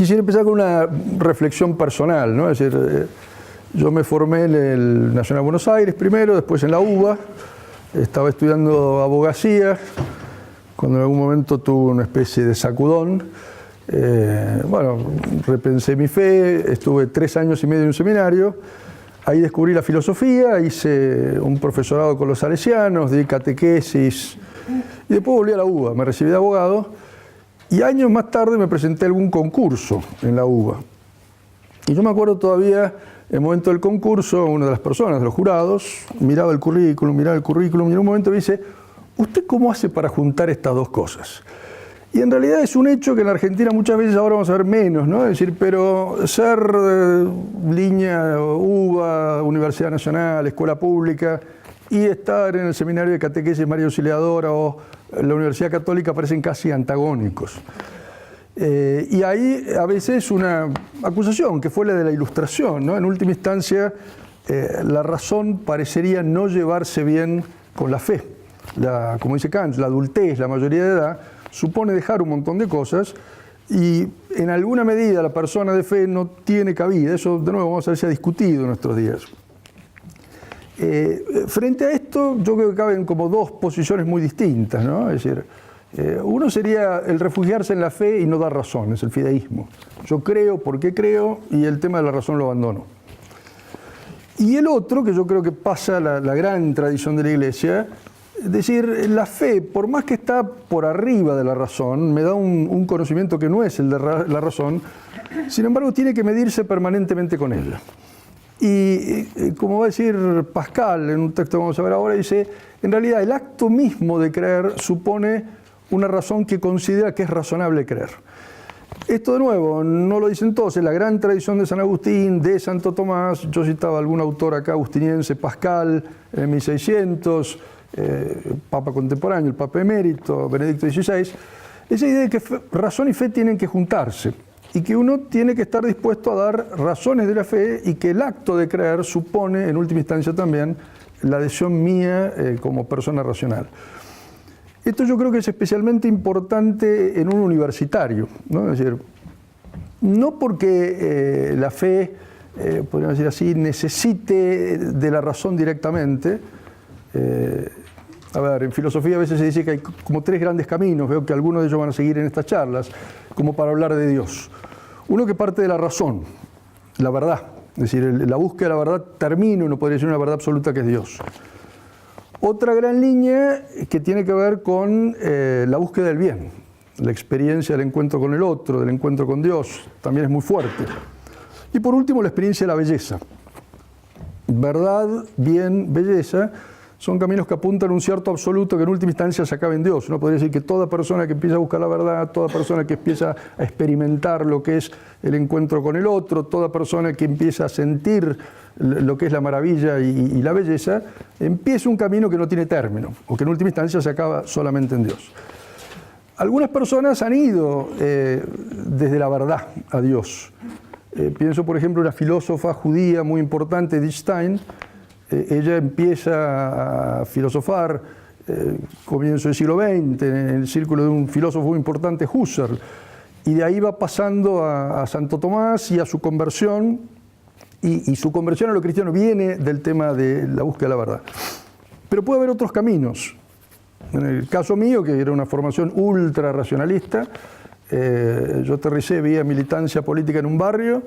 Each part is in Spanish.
Quisiera empezar con una reflexión personal, ¿no? Es decir, yo me formé en el Nacional de Buenos Aires primero, después en la UBA, estaba estudiando abogacía, cuando en algún momento tuve una especie de sacudón. Bueno, repensé mi fe, estuve 3 años y medio en un seminario, ahí descubrí la filosofía, hice un profesorado con los salesianos, di catequesis y después volví a la UBA, me recibí de abogado y años más tarde me presenté a algún concurso en la UBA. Y yo me acuerdo todavía, en el momento del concurso, una de las personas, de los jurados, miraba el currículum y en un momento me dice: ¿usted cómo hace para juntar estas dos cosas? Y en realidad es un hecho que en la Argentina muchas veces ahora vamos a ver menos, ¿no? Es decir, pero ser línea UBA, Universidad Nacional, Escuela Pública, y estar en el seminario de catequesis María Auxiliadora o la Universidad Católica parecen casi antagónicos. Y hay a veces una acusación, que fue la de la Ilustración, ¿no? En última instancia, la razón parecería no llevarse bien con la fe. Como dice Kant, la adultez, la mayoría de edad, supone dejar un montón de cosas y en alguna medida la persona de fe no tiene cabida. Eso, de nuevo, vamos a ver si ha discutido en nuestros días. Frente a esto, yo creo que caben como dos posiciones muy distintas, ¿no? Es decir, uno sería el refugiarse en la fe y no dar razones, el fideísmo. Yo creo porque creo y el tema de la razón lo abandono. Y el otro, que yo creo que pasa la gran tradición de la Iglesia, es decir, la fe, por más que está por arriba de la razón, me da un conocimiento que no es el de la razón, sin embargo tiene que medirse permanentemente con ella. Y como va a decir Pascal en un texto que vamos a ver ahora, dice: en realidad el acto mismo de creer supone una razón que considera que es razonable creer. Esto, de nuevo, no lo dicen todos, es la gran tradición de San Agustín, de Santo Tomás. Yo citaba algún autor acá agustiniense, Pascal, en 1600, Papa contemporáneo, el Papa emérito, Benedicto XVI. Esa idea de que razón y fe tienen que juntarse y que uno tiene que estar dispuesto a dar razones de la fe y que el acto de creer supone, en última instancia también, la adhesión mía como persona racional. Esto yo creo que es especialmente importante en un universitario, ¿no? Es decir, no porque la fe, podríamos decir así, necesite de la razón directamente. A ver, en filosofía a veces se dice que hay como 3 grandes caminos, veo que algunos de ellos van a seguir en estas charlas, como para hablar de Dios. Uno que parte de la razón, la verdad, es decir, la búsqueda de la verdad termina, uno podría decir, una verdad absoluta que es Dios. Otra gran línea que tiene que ver con la búsqueda del bien, la experiencia del encuentro con el otro, del encuentro con Dios, también es muy fuerte. Y por último, la experiencia de la belleza. Verdad, bien, belleza son caminos que apuntan a un cierto absoluto que en última instancia se acaba en Dios. Uno podría decir que toda persona que empieza a buscar la verdad, toda persona que empieza a experimentar lo que es el encuentro con el otro, toda persona que empieza a sentir lo que es la maravilla y la belleza, empieza un camino que no tiene término, o que en última instancia se acaba solamente en Dios. Algunas personas han ido desde la verdad a Dios. Pienso, por ejemplo, en una filósofa judía muy importante, Edith Stein. Ella empieza a filosofar comienzo del siglo XX en el círculo de un filósofo muy importante, Husserl, y de ahí va pasando a Santo Tomás y a su conversión, y su conversión a lo cristiano viene del tema de la búsqueda de la verdad. Pero puede haber otros caminos. En el caso mío, que era una formación ultra racionalista, yo aterricé vía militancia política en un barrio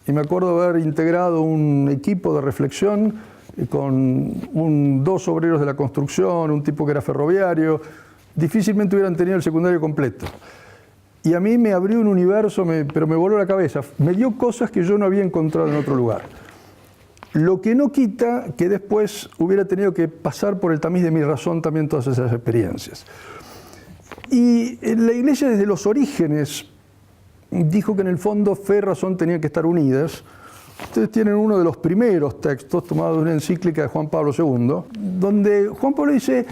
y me acuerdo haber integrado un equipo de reflexión con 2 obreros de la construcción, un tipo que era ferroviario. Difícilmente hubieran tenido el secundario completo. Y a mí me abrió un universo, pero me voló la cabeza. Me dio cosas que yo no había encontrado en otro lugar. Lo que no quita que después hubiera tenido que pasar por el tamiz de mi razón también todas esas experiencias. Y la Iglesia desde los orígenes dijo que en el fondo fe y razón tenían que estar unidas. Ustedes tienen uno de los primeros textos tomados de una encíclica de Juan Pablo II, donde Juan Pablo dice,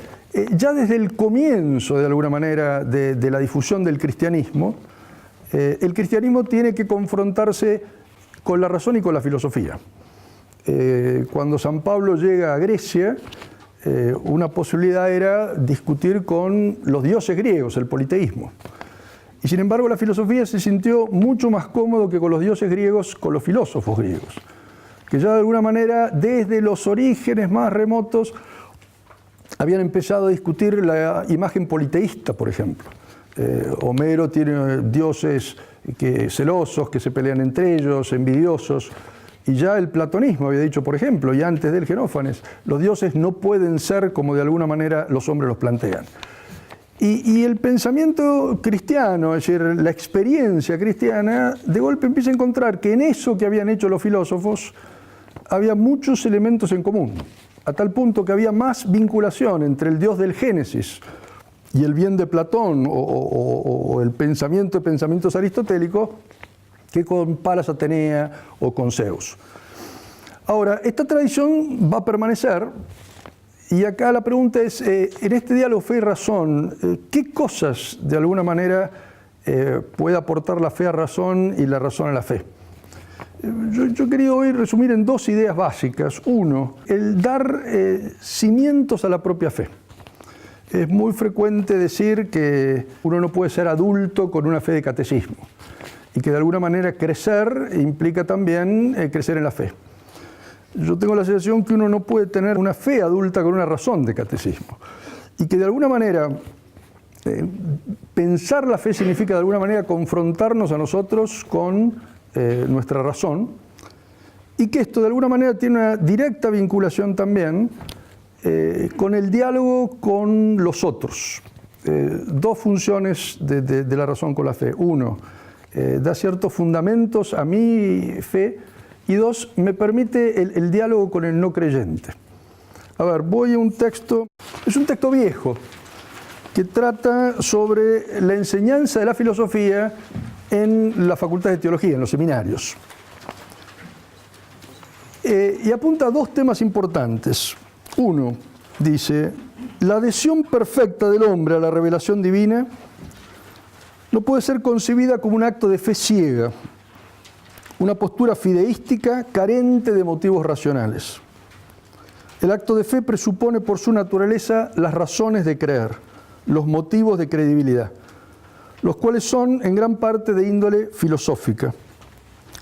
ya desde el comienzo, de alguna manera, de la difusión del cristianismo, el cristianismo tiene que confrontarse con la razón y con la filosofía. Cuando San Pablo llega a Grecia, una posibilidad era discutir con los dioses griegos, el politeísmo. Y sin embargo la filosofía se sintió mucho más cómodo que con los dioses griegos, con los filósofos griegos, que ya de alguna manera desde los orígenes más remotos habían empezado a discutir la imagen politeísta, por ejemplo. Homero tiene dioses celosos, que se pelean entre ellos, envidiosos, y ya el platonismo había dicho, por ejemplo, y antes del Genófanes, los dioses no pueden ser como de alguna manera los hombres los plantean. Y el pensamiento cristiano, es decir, la experiencia cristiana, de golpe empieza a encontrar que en eso que habían hecho los filósofos había muchos elementos en común, a tal punto que había más vinculación entre el Dios del Génesis y el bien de Platón o el pensamiento de pensamientos aristotélicos que con Palas Atenea o con Zeus. Ahora, esta tradición va a permanecer, y acá la pregunta es, en este diálogo fe y razón, ¿qué cosas de alguna manera puede aportar la fe a razón y la razón a la fe? Yo quería hoy resumir en dos ideas básicas. Uno, el dar cimientos a la propia fe. Es muy frecuente decir que uno no puede ser adulto con una fe de catecismo y que de alguna manera crecer implica también crecer en la fe. Yo tengo la sensación que uno no puede tener una fe adulta con una razón de catecismo y que de alguna manera pensar la fe significa de alguna manera confrontarnos a nosotros con nuestra razón y que esto de alguna manera tiene una directa vinculación también con el diálogo con los otros. Dos funciones de la razón con la fe. Uno, da ciertos fundamentos a mi fe, y dos, me permite el diálogo con el no creyente. A ver, voy a un texto, es un texto viejo, que trata sobre la enseñanza de la filosofía en la Facultad de Teología, en los seminarios. Y apunta a dos temas importantes. Uno, dice, la adhesión perfecta del hombre a la revelación divina no puede ser concebida como un acto de fe ciega, una postura fideística carente de motivos racionales. El acto de fe presupone por su naturaleza las razones de creer, los motivos de credibilidad, los cuales son en gran parte de índole filosófica.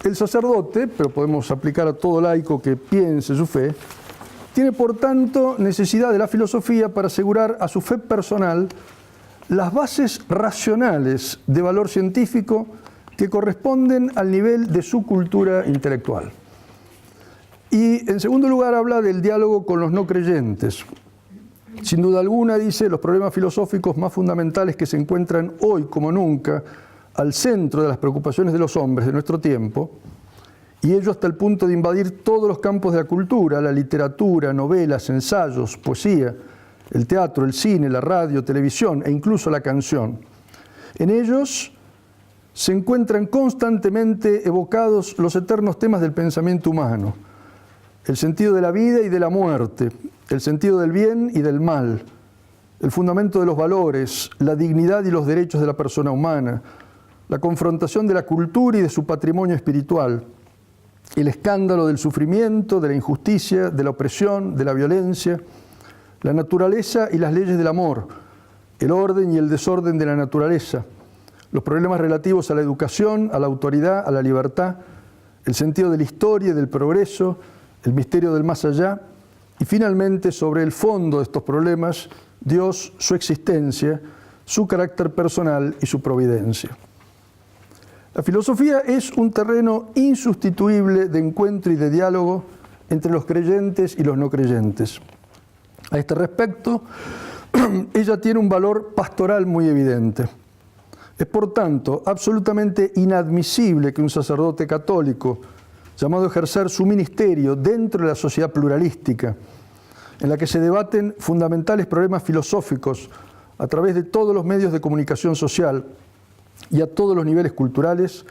El sacerdote, pero podemos aplicar a todo laico que piense su fe, tiene por tanto necesidad de la filosofía para asegurar a su fe personal las bases racionales de valor científico que corresponden al nivel de su cultura intelectual. Y en segundo lugar habla del diálogo con los no creyentes. Sin duda alguna, dice, los problemas filosóficos más fundamentales que se encuentran hoy como nunca al centro de las preocupaciones de los hombres de nuestro tiempo, y ello hasta el punto de invadir todos los campos de la cultura, la literatura, novelas, ensayos, poesía, el teatro, el cine, la radio, televisión e incluso la canción. En ellos se encuentran constantemente evocados los eternos temas del pensamiento humano, el sentido de la vida y de la muerte, el sentido del bien y del mal, el fundamento de los valores, la dignidad y los derechos de la persona humana, la confrontación de la cultura y de su patrimonio espiritual, el escándalo del sufrimiento, de la injusticia, de la opresión, de la violencia, la naturaleza y las leyes del amor, el orden y el desorden de la naturaleza, los problemas relativos a la educación, a la autoridad, a la libertad, el sentido de la historia y del progreso, el misterio del más allá, y finalmente sobre el fondo de estos problemas, Dios, su existencia, su carácter personal y su providencia. La filosofía es un terreno insustituible de encuentro y de diálogo entre los creyentes y los no creyentes. A este respecto, ella tiene un valor pastoral muy evidente. Es, por tanto, absolutamente inadmisible que un sacerdote católico, llamado a ejercer su ministerio dentro de la sociedad pluralística, en la que se debaten fundamentales problemas filosóficos a través de todos los medios de comunicación social y a todos los niveles culturales,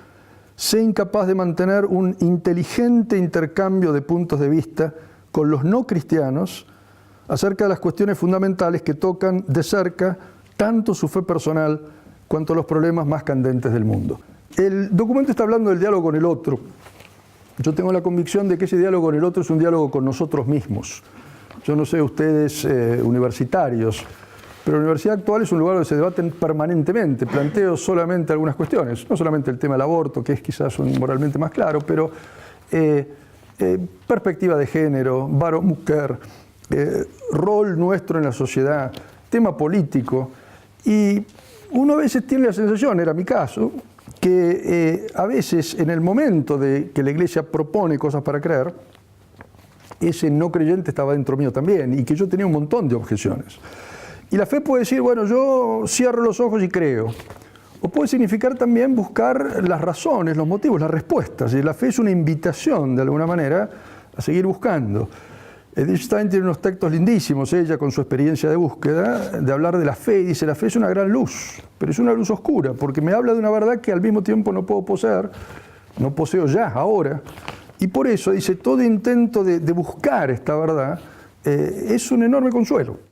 sea incapaz de mantener un inteligente intercambio de puntos de vista con los no cristianos acerca de las cuestiones fundamentales que tocan de cerca tanto su fe personal cuanto los problemas más candentes del mundo. El documento está hablando del diálogo con el otro. Yo tengo la convicción de que ese diálogo con el otro es un diálogo con nosotros mismos. Yo no sé, ustedes universitarios, pero la universidad actual es un lugar donde se debaten permanentemente. Planteo solamente algunas cuestiones, no solamente el tema del aborto, que es quizás moralmente más claro, pero perspectiva de género, varón-mujer, rol nuestro en la sociedad, tema político. Y uno a veces tiene la sensación, era mi caso, que a veces en el momento de que la Iglesia propone cosas para creer, ese no creyente estaba dentro mío también, y que yo tenía un montón de objeciones. Y la fe puede decir, bueno, yo cierro los ojos y creo. O puede significar también buscar las razones, los motivos, las respuestas. Y la fe es una invitación, de alguna manera, a seguir buscando. Edith Stein tiene unos textos lindísimos, ella con su experiencia de búsqueda, de hablar de la fe, y dice, la fe es una gran luz, pero es una luz oscura, porque me habla de una verdad que al mismo tiempo no puedo poseer, no poseo ya, ahora. Y por eso, dice, todo intento de buscar esta verdad es un enorme consuelo.